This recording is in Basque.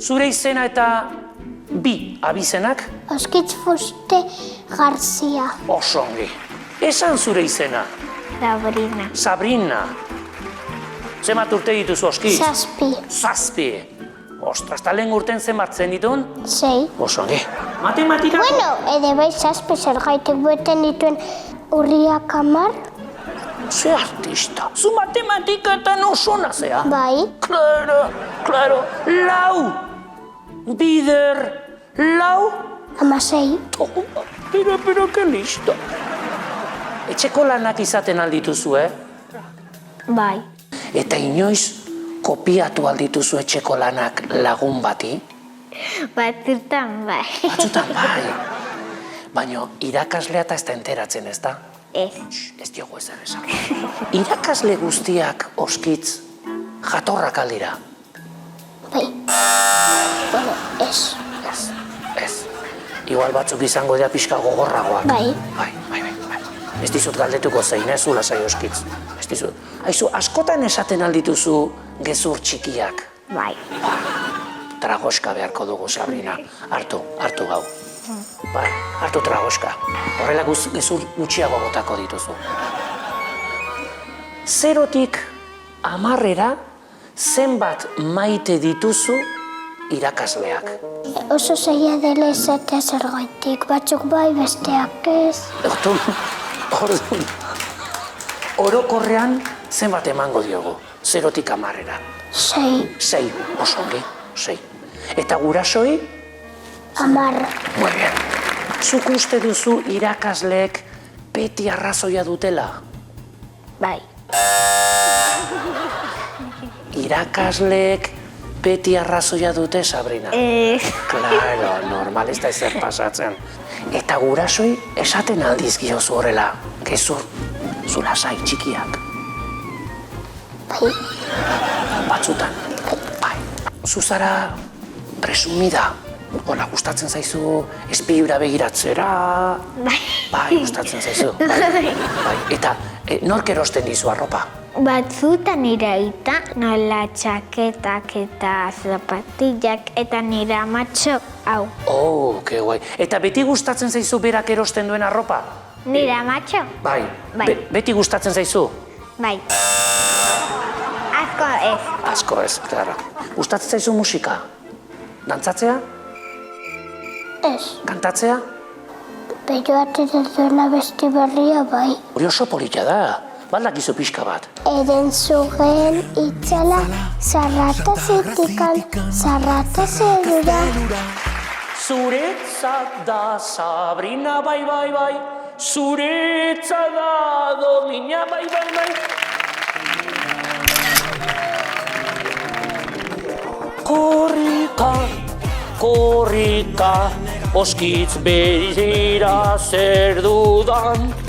zure izena eta bi abizenak? Oskitz Fuste Garzia. Oso ongi. Esan zure izena? Sabrina. Sabrina. Zenbat urte dituzu, Oskitz? 7. 7. Ostras, eta lehen urten zenbat zen ditun? 6. Oso ongi. Matematikako? Bueno, ere bai 7 zergaitik beten dituen urriak 10. Ze artista. Zu matematikatan oso nazea. Bai. Claro. 4. Bider. 4. 16. Pero, que listo. Etxeko lanak izaten aldituzu, Bai. Eta inoiz kopiatu aldituzu etxeko lanak lagun bati? Batzutan bai. Batzutan bai. Baina irakaslea eta ez da enteratzen, ez da? Ez. Ez diogu ezer esan. Irakasle guztiak, Oskitz, jatorrak aldira? Bai. Bueno, ez. Ez. Igual batzuk izango dira pixka gogorragoak. Bai. Bai. Ez dizut galdetuko zein, zu lasai, Oskitz. Ez dizut. Aizu, askotan esaten aldituzu gezur txikiak. Bai. Tragoska beharko dugu, Sabrina. Hartu gau. Bai, hartu tragoska. Horrela gezur gutxiago botako dituzu. 0tik 10 zenbat maite dituzu irakasleak? Oso zaila dela esatea zergaitik, batzuk bai besteak ez. Orduan, orokorrean zenbat emango diogu? 0tik 10. 6. 6, oso ongi, 6. Eta gurasoi? 10. Muy bien. Zuk uste duzu irakasleek beti arrazoia dutela? Bai. Irakasleek beti arrazoia dute, Sabrina? Claro, normal ez da ezer pasatzen. Eta gurasoi esaten aldizkiozu horrela, gezur, zu lasai txikiak. Bai. Batzutan. Bai. Zu zara presumida. Hola, gustatzen zaizu espiura begiratzera. Bai, gustatzen zaizu. Bai. Eta nork erosten dizu arropa? Batzutan nire aita, nola txaketak eta zapatillak eta nire amatxo hau. Oh, que guai. Eta beti gustatzen zaizu berak erosten duen arropa? Nire amatxo? Bai. Bai. Beti gustatzen zaizu? Bai. Asko ez. Asko ez, klaro. Gustatzen zaizu musika? Dantzatzea? Ez. Kantatzea? Bello atera duela beste berria bai. Hori oso polita da. Baldakizu pixka bat. Eren zugen itzala, zarrata zitikan, zarrata zerura. Zuretzat da Sabrina, bai. Zuretzat da Domina, bai. Korrika, Oskitz begira zer dudan.